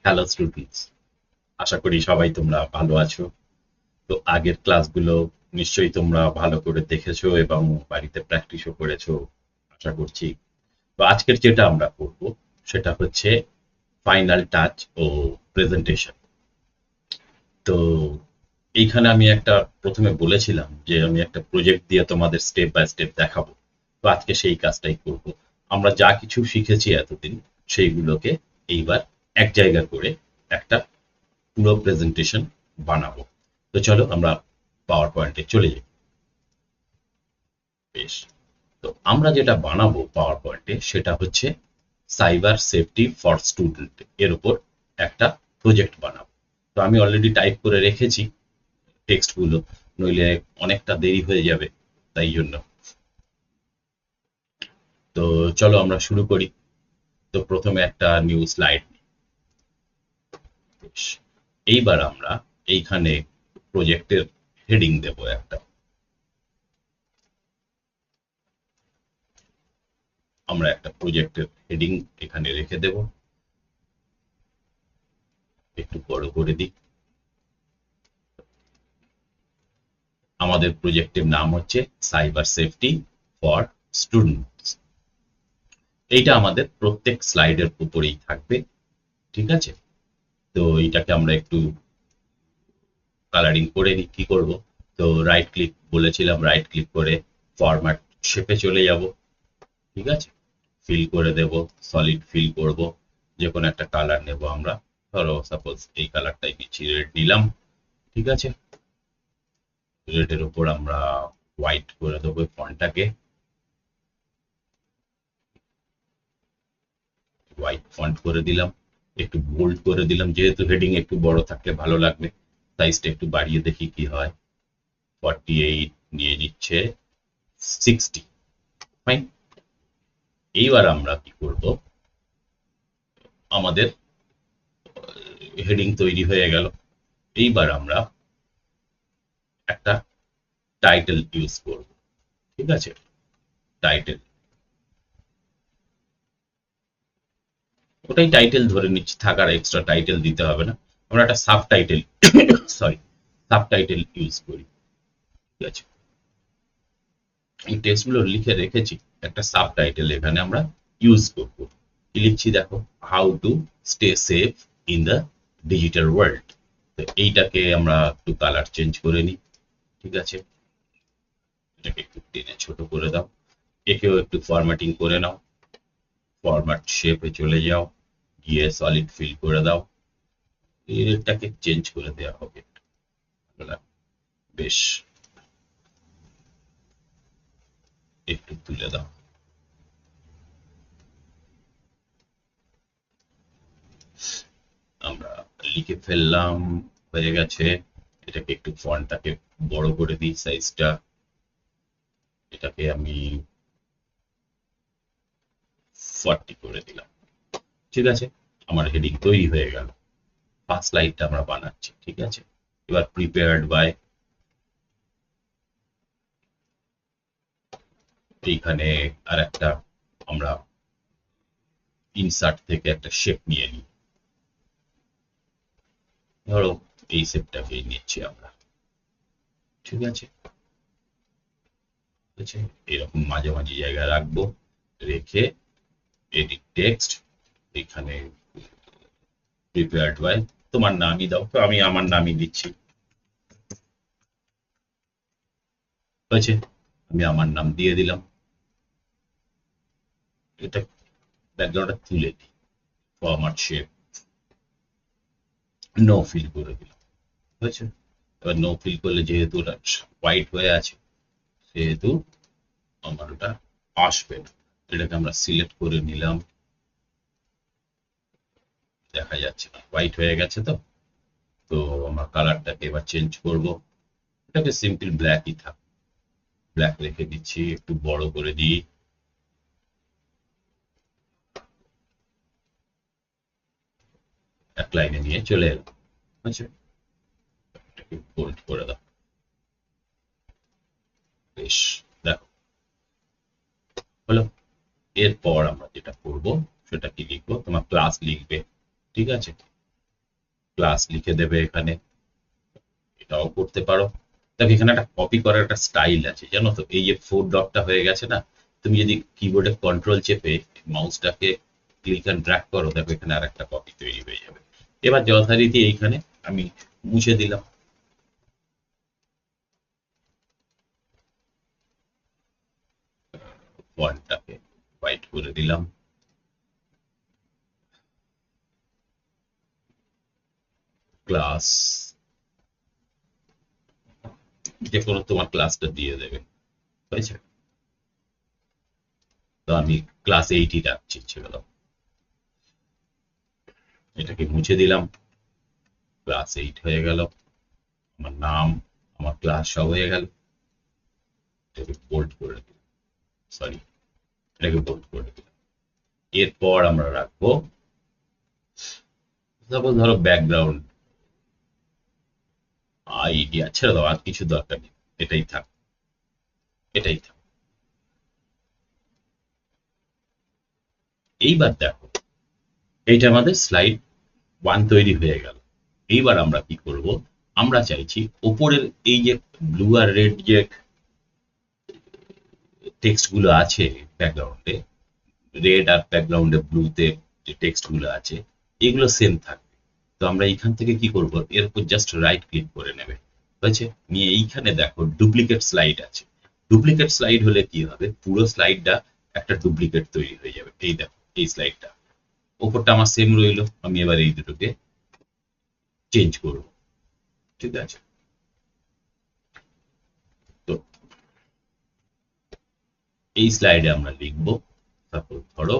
Hello students, আশা করি সবাই তোমরা ভালো আছো। তো আগের ক্লাসগুলো নিশ্চয়ই তোমরা ভালো করে দেখেছো এবং বাড়িতে প্র্যাকটিসও করেছো আশা করছি। তো আজকের যেটা আমরা করব সেটা হচ্ছে ফাইনাল টাচ ও প্রেজেন্টেশন। তো এইখানে আমি একটা প্রথমে বলেছিলাম যে আমি একটা প্রজেক্ট দিয়ে তোমাদের স্টেপ বাই স্টেপ দেখাবো। তো আজকে সেই কাজটাই করব। আমরা যা কিছু শিখেছি এতদিন সেইগুলোকে এইবার এক জায়গা করে একটা পুরো প্রেজেন্টেশন বানাবো। তো চলো আমরা পাওয়ার পয়েন্টে চলে যাই। বেশ, তো আমরা যেটা বানাবো পাওয়ার পয়েন্টে সেটা হচ্ছে সাইবার সেফটি ফর স্টুডেন্ট এর উপর একটা প্রজেক্ট বানাবো। তো আমি অলরেডি টাইপ করে রেখেছি টেক্সটগুলো, নইলে অনেকটা দেরি হয়ে যাবে, তাই জন্য। তো চলো আমরা শুরু করি। তো প্রথমে একটা নিউ স্লাইড। এইবার আমরা এইখানে প্রজেক্টের হেডিং দেব একটা। আমরা একটা প্রজেক্টের হেডিং এখানে রেখে দেব। একটু বড় করে দিই। আমাদের প্রজেক্টের নাম হচ্ছে সাইবার সেফটি ফর স্টুডেন্টস। এইটা আমাদের প্রত্যেক স্লাইডের উপরেই থাকবে, ঠিক আছে? তো এইটাকে আমরা একটু কালারিং করে নিই। কি করব? তো রাইট ক্লিক বলেছিলাম, রাইট ক্লিক করে ফরম্যাট শেপে চলে যাব, ঠিক আছে? ফিল করে দেব, সলিড ফিল করব, যে কোনো একটা কালার নেব আমরা। ধরো সাপোজ এই কালারটাই নিচ্ছি, রেড নিলাম, ঠিক আছে? রেডের উপর আমরা হোয়াইট করে দেবো ফন্টটাকে, হোয়াইট ফন্ট করে দিলাম। একটু বোল্ড করে দিলাম, যেহেতু হেডিং একটু বড় থাকলে ভালো লাগবে। সাইজটা একটু বাড়িয়ে দেখি কি হয়। 48 নিয়ে নিচ্ছে 60। ফাইন। এইবার আমরা কি করব? আমাদের হেডিং তৈরি হয়ে গেল। এইবার আমরা একটা টাইটেল ইউজ করব, ঠিক আছে? টাইটেল, ওটাই টাইটেল ধরে নিচ্ছি, থাকার এক্সট্রা টাইটেল দিতে হবে না। আমরা একটা sub title sorry sub title use করি, ঠিক আছে? এই টেক্সটগুলো লিখে রেখেছি, একটা সাব টাইটেল এখানে আমরা ইউজ করব। কি লিখছি দেখো, how to stay safe in the digital world. তো এইটাকে আমরা একটু কালার চেঞ্জ করে নিই, ঠিক আছে? এটাকে একটু টেনে ছোট করে দাও। একেও একটু ফরম্যাটিং করে নাও, ফরম্যাট শেপে চলে যাও, গিয়ে সলিড ফিল করে দাও। এটাকে চেঞ্জ করে দেওয়া হবে। বেশ, একটু তুলে দাও। আমরা লিখে ফেললাম, হয়ে গেছে। এটাকে একটু ফন্টটাকে বড় করে দিই, সাইজটা। এটাকে আমি 40 করে দিলাম, ঠিক আছে? আমার হেডিং তৈরি হয়ে গেল। ফার্স্ট স্লাইডটা আমরা বানাচ্ছি, ঠিক আছে? এবার প্রিপেয়ার্ড বাই, এইখানে আর একটা আমরা ইনসার্ট থেকে একটা শেপ নিয়ে নিই। ধরো এই শেপটাকেই নিচ্ছি আমরা, ঠিক আছে? আছে এরকম মাঝে মাঝে জায়গায় রাখবো, রেখে এডিট টেক্সট, এখানে প্রিপেয়ার্ড বাই, তোমার নামই দাও, তো আমি আমার নামই দিচ্ছি, হয়েছে? আমি আমার নাম দিয়ে দিলাম। এটা ব্যাকগ্রাউন্ডটা তুলে দিই, ফরম্যাট শেপ, নো ফিল করে দিলাম, হয়েছে? এবার নো ফিল করলে যেহেতু ওটা হোয়াইট হয়ে আছে, সেহেতু আমার ওটা আসবে না। এটাকে আমরা সিলেক্ট করে নিলাম, দেখা যাচ্ছে না, হোয়াইট হয়ে গেছে। তো তো আমরা কালারটাকে এবার চেঞ্জ করব। এটাকে সিম্পল ব্ল্যাকই থাক, ব্ল্যাক রেখে দিচ্ছি, একটু বড় করে দিই। এক লাইনে নিয়ে চলে এলাম, আচ্ছা? এটাকে বোল্ড করে দাও। বেশ, দেখো হলো। এরপর আমরা যেটা করব সেটা কি লিখবো, তোমার ক্লাস লিখবে, ঠিক আছে? ক্লাস লিখে দেবে এখানে, এটাও করতে পারো। দেখো এখানে একটা কপি করার একটা স্টাইল আছে জানো তো, এই যে ফোর ডটটা হয়ে গেছে না, তুমি যদি কিবোর্ডে কন্ট্রোল চেপে মাউসটাকে ক্লিক অ্যান্ড ড্র্যাগ করো, দেখো এখানে আর একটা কপি তৈরি হয়ে যাবে। এবার যথারীতি এইখানে আমি মুছে দিলাম, ফন্টটাকে হোয়াইট করে দিলাম। ক্লাস, যে কোনো তোমার ক্লাসটা দিয়ে দেবে, হয়েছে? তো আমি ক্লাস 8ই রাখছি, ছেড়ে এটাকে মুছে দিলাম, ক্লাস 8 হয়ে গেল, আমার নাম, আমার ক্লাস সব হয়ে গেল। এটাকে বোল্ড করে দিলাম, সরি, এটাকে বোল্ড করে দিলাম। এরপর আমরা রাখবো, তারপর ধরো ব্যাকগ্রাউন্ড আইডিয়া, ছেড়ে দাও, আর কিছু দরকার নেই, এটাই থাক, এটাই থাক। এইবার দেখো, এইটা আমাদের স্লাইড 1 তৈরি হয়ে গেল। এইবার আমরা কি করব, আমরা চাইছি ওপরের এই যে ব্লু আর রেড যে টেক্সট গুলো আছে ব্যাকগ্রাউন্ডে, রেড আর ব্যাকগ্রাউন্ডে ব্লুতে যে টেক্সট গুলো আছে, এগুলো সেম থাকবে। তো আমরা এইখান থেকে কি করব, এর উপর জাস্ট রাইট ক্লিক করে নেবে, হয়েছে? নিয়ে এইখানে দেখো ডুপ্লিকেট স্লাইড আছে। ডুপ্লিকেট স্লাইড হলে কি হবে, পুরো স্লাইডটা একটা ডুপ্লিকেট তৈরি হয়ে যাবে। এই দেখো এই স্লাইডটা, ওপরটা আমার সেম রইলো, আমি এবার এই দুটোকে চেঞ্জ করব, ঠিক আছে? তো এই স্লাইডে আমরা লিখবো, তারপর ধরো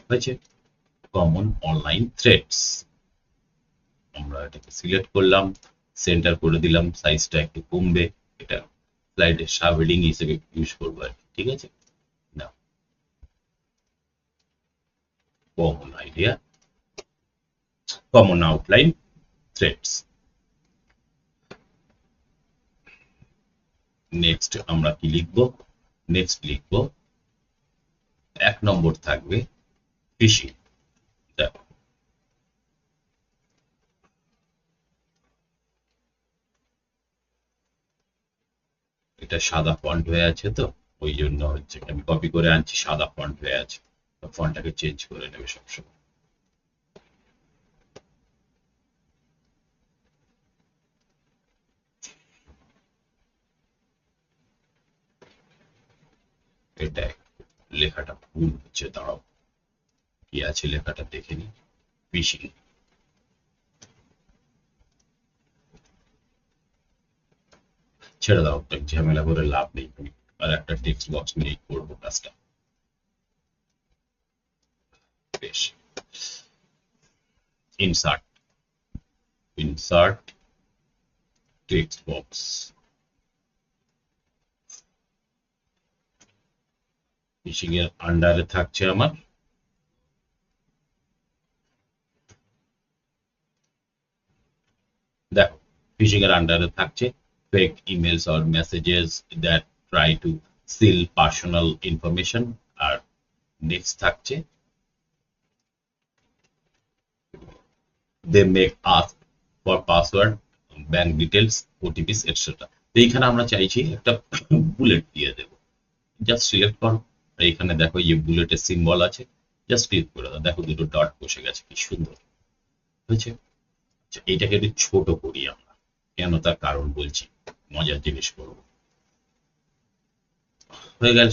হয়েছে কমন অনলাইন থ্রেডস। আমরা এটাকে সিলেক্ট করলাম, সেন্টার করে দিলাম, সাইজটা একটু কমবে, এটা স্লাইডের সাব হেডিং হিসেবে ইউজ করবো আর কি, ঠিক আছে? না, common idea, common outline threads. Next আমরা কি লিখবো, নেক্সট লিখবো 1 নম্বর থাকবে ফিশিং। দেখো এটা সাদা ফন্ট হয়ে আছে, তো ওই জন্য হচ্ছে আমি কপি করে আনছি, সাদা ফন্ট হয়ে আছে, ফন্টটাকে চেঞ্জ করে নেবে সবসময়। এটা লেখাটা ভুল হচ্ছে, দাঁড়াও, কি আছে লেখাটা দেখে নি। ফিশিং, ছেড়ে দাও, ঝামেলা করে লাভ নেই, আর একটা টেক্সট বক্স নিয়ে করবো কাজটা। বেশ, insert, insert text box, phishing এর আন্ডারে থাকছে আমার, দেখো ফিশিং এর আন্ডারে থাকছে fake emails or messages that try to steal personal information. আর নেক্সট থাকছে they make ask for password, bank details, OTPs etcetera. তো এইখানে আমরা চাইছি একটা বুলেট দিয়ে দেব, জাস্ট সিলেক্ট করো, আর এইখানে দেখো এই বুলেটের সিম্বল আছে, জাস্ট ক্লিক করে দাও, দেখো দুটো ডট বসে গেছে, কি সুন্দর হয়েছে। আচ্ছা, এইটাকে একটু ছোট করি আমরা, কেন তার কারণ বলছি, মজার জিনিস করবো। হয়ে গেল,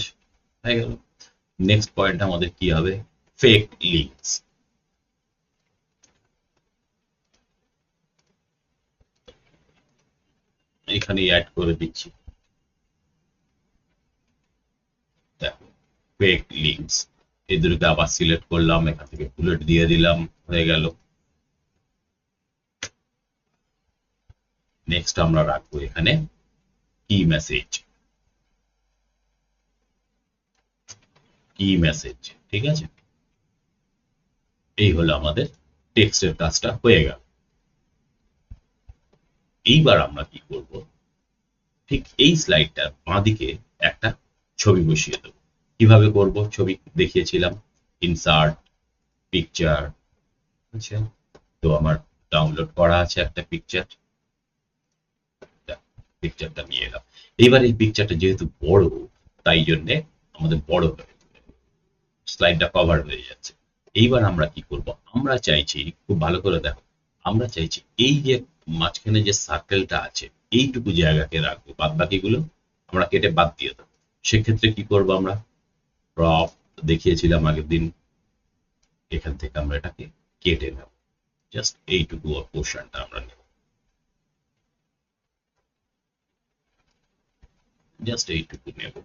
হয়ে গেল। নেক্সট পয়েন্ট আমাদের কি হবে, ফেক লিঙ্কস। এখানে অ্যাড করে দিচ্ছি, দেখো ফেক লিঙ্কস, এই দুটোকে আবার সিলেক্ট করলাম, এখান থেকে বুলেট দিয়ে দিলাম, হয়ে গেল। নেক্সট আমরা রাখবো এখানে কি মেসেজ, কি মেসেজ, ঠিক আছে? এই হলো আমাদের টেক্সটের কাজটা হয়ে গেল। এইবার আমরা কি করব, ঠিক এই স্লাইডটার বাঁদিকে একটা ছবি বসিয়ে দেবো। কিভাবে করব? ছবি দেখিয়েছিলাম, ইনসার্ট, পিকচার। আচ্ছা, তো আমার ডাউনলোড করা আছে একটা পিকচার, পিকচারটা নিয়ে এলাম। এইবার এই পিকচারটা যেহেতু বড়, তাই জন্যে আমাদের বড় হয়ে স্লাইডটা কভার হয়ে যাচ্ছে। এইবার আমরা কি করব? আমরা চাইছি, খুব ভালো করে দেখো, আমরা চাইছি এই যে মাঝখানে যে সার্কেলটা আছে এইটুকু জায়গাকে রাখবো, বাদ বাকিগুলো আমরা কেটে বাদ দিয়ে দেবো। সেক্ষেত্রে কি করব? আমরা ক্রপ দেখিয়েছিলাম আগের দিন, এখান থেকে আমরা এটাকে কেটে নেব, জাস্ট এইটুকু পোর্শনটা আমরা নেব, জাস্ট এইটুকু নেব।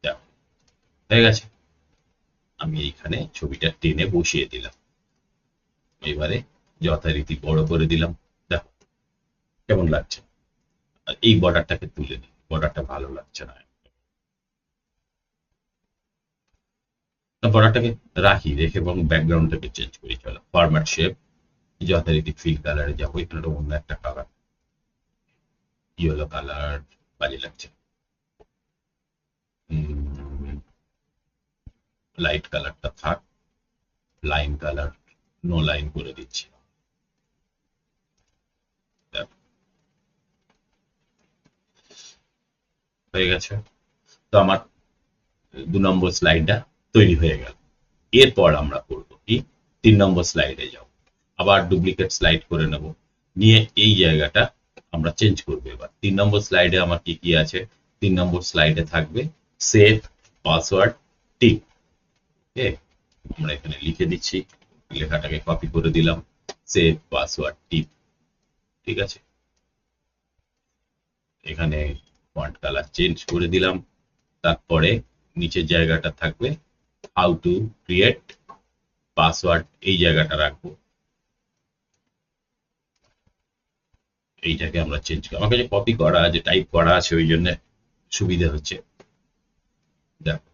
দেখো, হয়ে গেছে। আমি এইখানে ছবিটা টেনে বসিয়ে দিলাম, এবারে যথারীতি বড় করে দিলাম। দেখো কেমন লাগছে। আর এই বর্ডারটাকে তুলে দিই, বর্ডারটা ভালো লাগছে না, বর্ডারটাকে রাখি, রেখে এবং ব্যাকগ্রাউন্ডটাকে চেঞ্জ করি। চলো ফরম্যাট শেপ, যথারীতি ফিল কালারে যাবো, এখানে অন্য একটা কালার, ইয়েলো কালার বাজে লাগছে, লাইট কালারটা থাক, লাইন কালার নো লাইন করে দিচ্ছি। দেখো, হয়ে গেছে। তো আমার 2 নম্বর স্লাইডটা তৈরি হয়ে গেল। এরপর আমরা করব কি, 3 নম্বর স্লাইডে যাব, আবার ডুপ্লিকেট স্লাইড করে নেব, নিয়ে এই জায়গাটা আমরা চেঞ্জ করবো। এবার 3 নম্বর স্লাইডে আমার কি কি আছে? 3 নম্বর স্লাইডে থাকবে সেভ পাসওয়ার্ড টিপ। ওকে, আমরা এখানে লিখে দিচ্ছি, লেখাটাকে কপি করে দিলাম, সেভ পাসওয়ার্ড টিপ। ঠিক আছে, এখানে ফন্ট কালার চেঞ্জ করে দিলাম। তারপরে নিচের জায়গাটা থাকবে হাউ টু ক্রিয়েট পাসওয়ার্ড, এই জায়গাটা রাখবো, এইটাকে আমরা চেঞ্জ করি। আমার কাছে কপি করা আছে, টাইপ করা আছে, ওই জন্য সুবিধা হচ্ছে। দেখো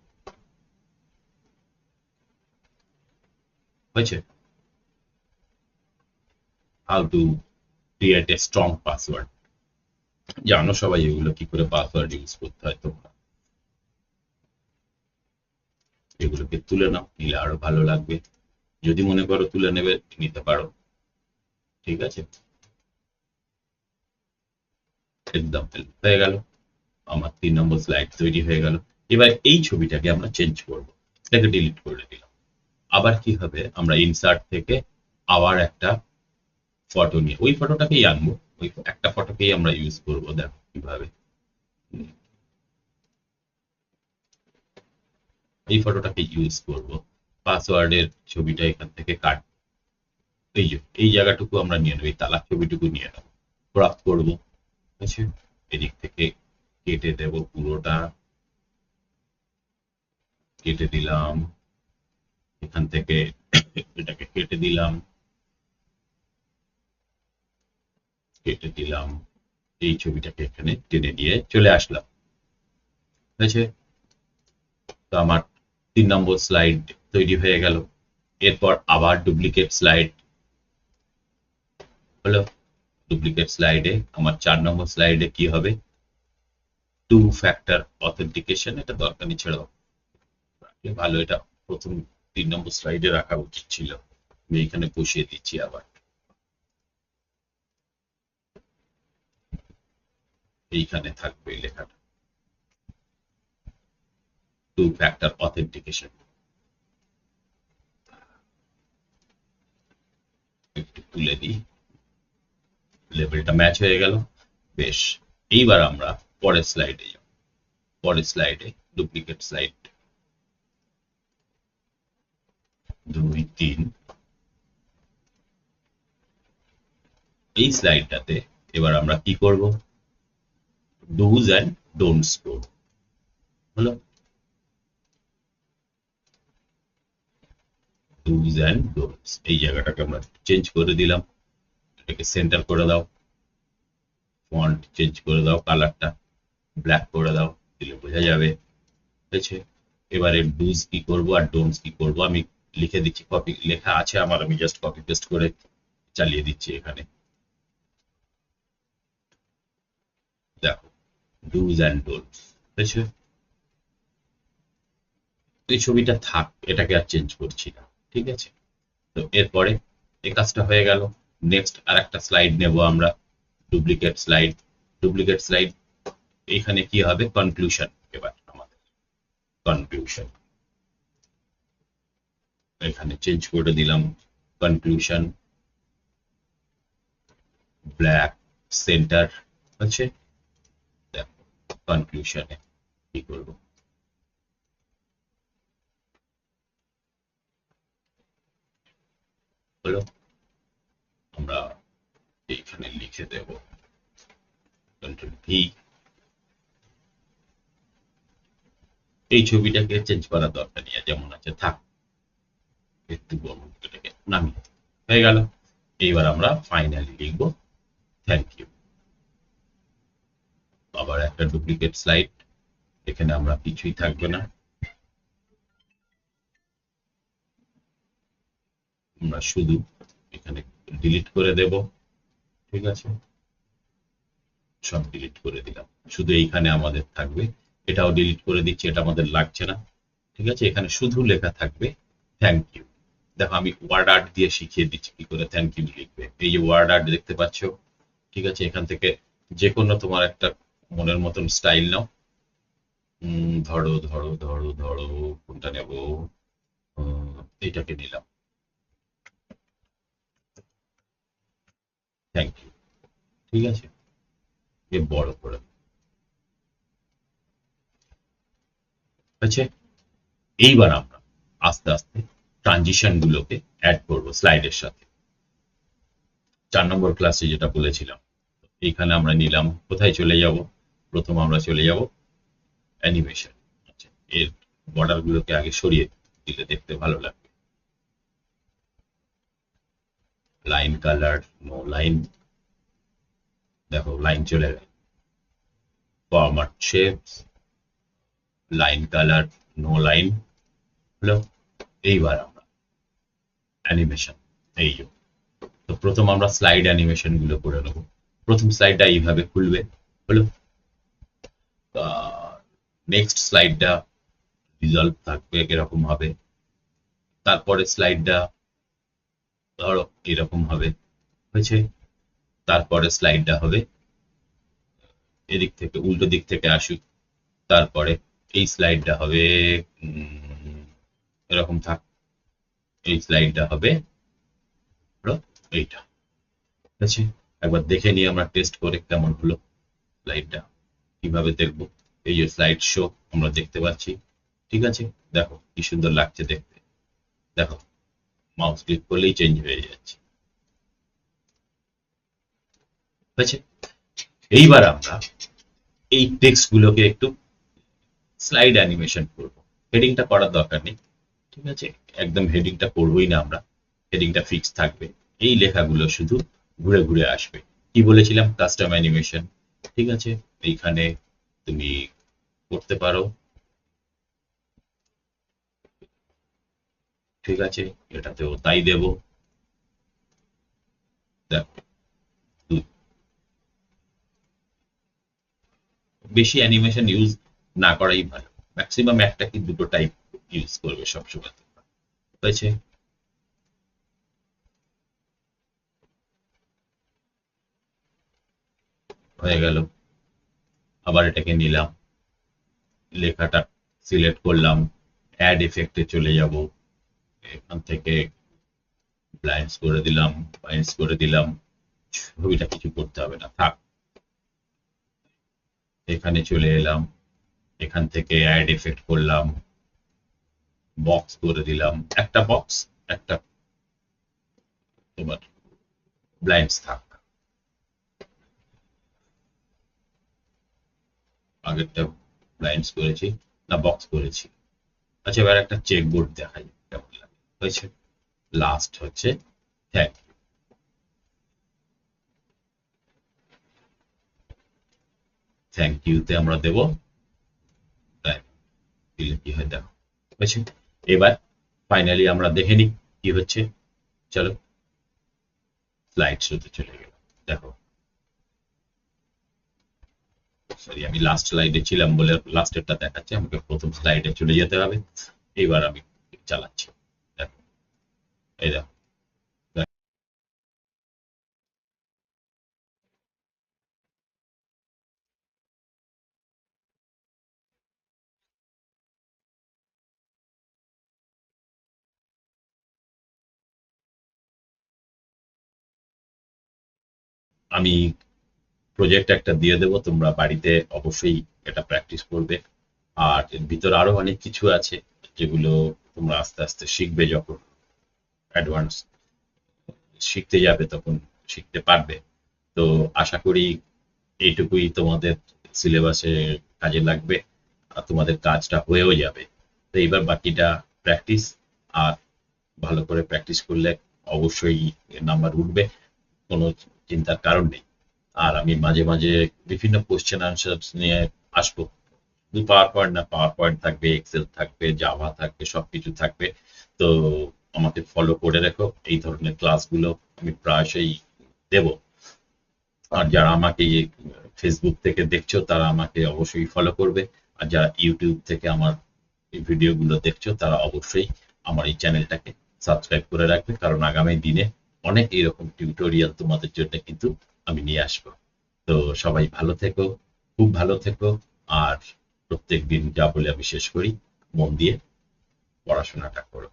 হয়েছে, how to create a strong password. জানো সবাই এগুলো কি করে পাসওয়ার্ড ইউজ করতে হয়। তোমরা এগুলোকে তুলে নাও, নিলে আরো ভালো লাগবে। যদি মনে করো তুলে নেবে, নিতে পারো। ঠিক আছে, এক্সাম্পল হয়ে গেল, আমার 3 নম্বর স্লাইড তৈরি হয়ে গেল। এবার এই ছবিটাকে আমরা চেঞ্জ করব, এটাকে ডিলিট করে দিলাম। আবার কি হবে? আমরা ইনসার্ট থেকে আবার একটা ফটো নিয়ে ওই ফটোটাকেই আনবো, ওই একটা ফটোকেই আমরা ইউজ করবো। দেখো কিভাবে, এই ফটোটাকে ইউজ করব, পাসওয়ার্ডের ছবিটা এখান থেকে কাট, এই যে এই জায়গাটুকু আমরা নিয়ে নেবো, এই তালাক ছবিটুকু নিয়ে নেবো, ক্রপ করবো। ঠিক আছে, এদিক থেকে কেটে দেব পুরোটা, কেটে দিলাম, এখান থেকে এটাকে কেটে দিলাম, কেটে দিলাম, এই ছবিটাকে এখানে টেনে নিয়ে চলে আসলাম। ঠিক আছে, তো আমার 3 নম্বর স্লাইড তৈরি হয়ে গেল। এরপর আবার ডুপ্লিকেট স্লাইড হলো, ডুপ্লিকেট স্লাইডে আমার 4 নম্বর স্লাইডে কি হবে? 2 ফ্যাক্টর অথেন্টিকেশন, এটা দরকার নেই, ছেড়ে দাও, ভালো। এটা প্রথম 3 নম্বর স্লাইডে রাখা উচিত ছিল, আমি এখানে বসিয়ে দিচ্ছি আবার, এইখানে থাকবে লেখাটা 2 ফ্যাক্টর অথেন্টিকেশন। একটু তুলে দিই, লেভেলটা ম্যাচ হয়ে গেল। বেশ, এইবার আমরা পরের স্লাইডে যাব, পরের স্লাইডে ডুপ্লিকেট স্লাইড 2, 3, এই স্লাইডটাতে এবার আমরা কি করব? ডুজ অ্যান্ড ডোন্টস করব। হলো, ডুজ অ্যান্ড ডোন্টস, এই জায়গাটাকে আমরা চেঞ্জ করে দিলাম, এটাকে সেন্টার করে দাও, ফন্ট চেঞ্জ করে দাও, কালারটা ব্ল্যাক করে দাও, দিলে বোঝা যাবে। ঠিক আছে, এবারে ডুজ কি করব আর ডোন্টস কি করব আমি লিখে দিচ্ছি, কপি লেখা আছে আমার, আমি জাস্ট কপি পেস্ট করে চালিয়ে দিচ্ছি এখানে। দেখো, ডুজ অ্যান্ড ডোন্টস, বুঝছো? এই ছবিটা থাক, এটাকে আর চেঞ্জ করছি না। ঠিক আছে, তো এরপরে এই কাজটা হয়ে গেল। নেক্সট আর একটা স্লাইড নেব আমরা, ডুপ্লিকেট স্লাইড। ডুপ্লিকেট স্লাইড, এইখানে কি হবে, কনক্লুশন। এবার আমাদের কনক্লুশন এখানে চেঞ্জ করে দিলাম, কনক্লুশন ব্ল্যাক সেন্টার হচ্ছে। দেখো কনক্লুশনে কি করব, হলো আমরা এইখানে লিখে দেব কন্ট্রোল ভি। এই ছবিটাকে চেঞ্জ করার দরকার নেই, যেমন আছে থাক, একটু বড় এটাকে নামিয়ে হয়ে গেল। এইবার আমরা ফাইনালি লিখব থ্যাংক ইউ। আবার একটা ডুপ্লিকেট স্লাইড, এখানে আমরা কিছুই থাকবে না, আমরা শুধু এখানে ডিলিট করে দেব। ঠিক আছে, সব ডিলিট করে দিলাম, শুধু এইখানে আমাদের থাকবে। এটাও ডিলিট করে দিচ্ছি, এটা আমাদের লাগছে না। ঠিক আছে, এখানে শুধু লেখা থাকবে থ্যাংক ইউ। দেখো আমি ওয়ার্ড আর্ট দিয়ে শিখিয়ে দিচ্ছি কি করে থ্যাংক ইউ লিখবে। এই যে ওয়ার্ড আর্ট দেখতে পাচ্ছ, ঠিক আছে, এখান থেকে যে কোনো তোমার একটা মনের মতন স্টাইল নাও। ধরো ধরো ধরো ধরো কোনটা নেব, এইটাকে নিলাম, থ্যাংক ইউ। ঠিক আছে, এ বড় করে আছে। এইবার আমরা আস্তে আস্তে ট্রানজিশন গুলোকে অ্যাড করবো স্লাইডের সাথে। 4 নম্বর ক্লাসে যেটা বলেছিলাম, এইখানে আমরা নিলাম, কোথায় চলে যাব, প্রথম আমরা চলে যাব অ্যানিমেশন। আচ্ছা, এর বর্ডার গুলোকে আগে সরিয়ে দিলে দেখতে ভালো লাগবে। লাইন কালার, নো লাইন, দেখো লাইন চলে গেল। Format shapes, line colour, no line হলো। এইবার আমরা অ্যানিমেশন, এই যে, তো প্রথম আমরা স্লাইড অ্যানিমেশন গুলো করে নেবো। প্রথম স্লাইডটা এইভাবে খুলবে, হলো। নেক্সট স্লাইডটা রিজলভ থাকবে এরকম হবে, তারপরে স্লাইডটা ধরো এরকম হবে, হয়েছে। তারপরে স্লাইডটা হবে এদিক থেকে, উল্টো দিক থেকে আসুক। তারপরে এই স্লাইডটা হবে এরকম থাক, এই স্লাইডটা হবে ধরো এইটা। ঠিক আছে, একবার দেখে নিই আমরা টেস্ট করে কেমন হলো স্লাইডটা, কিভাবে দেখবো। এই যে স্লাইড শো আমরা দেখতে পাচ্ছি। ঠিক আছে, দেখো কি সুন্দর লাগছে দেখতে। দেখো মাউস ক্লিক করলেই চেঞ্জ হয়ে যাচ্ছে। ঠিক আছে, এইবার আমরা এই টেক্সট গুলোকে একটু স্লাইড অ্যানিমেশন করবো। হেডিংটা করার দরকার নেই, ঠিক আছে, একদম হেডিংটা করবোই না আমরা, হেডিংটা ফিক্স থাকবে। এই লেখাগুলো শুধু ঘুরে ঘুরে আসবে। কি বলেছিলাম, কাস্টম অ্যানিমেশন। ঠিক আছে, এইখানে তুমি করতে পারো। ঠিক আছে, এটাতেও তাই দেব। দেখো বেশি অ্যানিমেশন ইউজ না করাই ভালো, ম্যাক্সিমাম একটা কি দুটো টাইপ ইউজ করবে সবসময়। হয়েছে, হয়ে গেল। আবার এটাকে নিলাম, লেখাটা সিলেক্ট করলাম, অ্যাড এফেক্টে চলে যাব, এখান থেকে ব্লাইন্ডস করে দিলাম, ব্লাইন্ডস করে দিলাম। ছবিটা কিছু করতে হবে না, থাক। এখানে চলে এলাম, এখান থেকে অ্যাড এফেক্ট করলাম, বক্স করে দিলাম, একটা বক্স, একটা তোমার ব্লাইন্ডস থাক। আগেরটা ব্লাইন্ডস করেছি না বক্স করেছি। আচ্ছা, এবার একটা চেকবোর্ড দেখাই কেমন লাগে, হয়েছে। লাস্ট হচ্ছে থ্যাংক ইউ। থ্যাংক ইউতে আমরা দেব দিলে কি হয় দেখো, হয়েছে। এবার ফাইনালি আমরা দেখে নিই কি হচ্ছে। চলো স্লাইড শোতে চলে গেল, দেখো সরি, আমি লাস্ট স্লাইডে ছিলাম বলে লাস্টেরটা দেখাচ্ছে, আমাকে প্রথম স্লাইডে চলে যেতে হবে। এইবার আমি চালাচ্ছি। দেখো, এই দেখো। আমি প্রজেক্ট একটা দিয়ে দেবো, তোমরা বাড়িতে অবশ্যই এটা প্র্যাকটিস করবে। আর এর ভিতরে আরো অনেক কিছু আছে যেগুলো তোমরা আস্তে আস্তে শিখবে, যখন অ্যাডভান্স শিখতে যাবে তখন শিখতে পারবে। তো আশা করি এইটুকুই তোমাদের সিলেবাসে কাজে লাগবে, আর তোমাদের কাজটা হয়েও যাবে। তো এইবার বাকিটা প্র্যাকটিস, আর ভালো করে প্র্যাকটিস করলে অবশ্যই নাম্বার উঠবে, কোনো চিন্তার কারণ নেই। আর আমি মাঝে মাঝে বিভিন্ন কোশ্চেন আনসার নিয়ে আসবো। শুধু পাওয়ার পয়েন্ট না, পাওয়ার পয়েন্ট থাকবে, এক্সেল থাকবে, জাভা থাকবে, সবকিছু থাকবে। তো আমাকে ফলো করে রেখো, এই ধরনের ক্লাসগুলো আমি প্রায়শই দেব। আর যারা আমাকে ফেসবুক থেকে দেখছো তারা আমাকে অবশ্যই ফলো করবে। আর যারা ইউটিউব থেকে আমার এই ভিডিওগুলো দেখছো তারা অবশ্যই আমার এই চ্যানেলটাকে সাবস্ক্রাইব করে রাখবে, কারণ আগামী দিনে অনেক এরকম টিউটোরিয়াল তোমাদের জন্য কিন্তু আমি নিয়ে আসবো। তো সবাই ভালো থেকো, খুব ভালো থেকো। আর প্রত্যেক দিন যা বলে আমি শেষ করি, মন দিয়ে পড়াশোনাটা করো।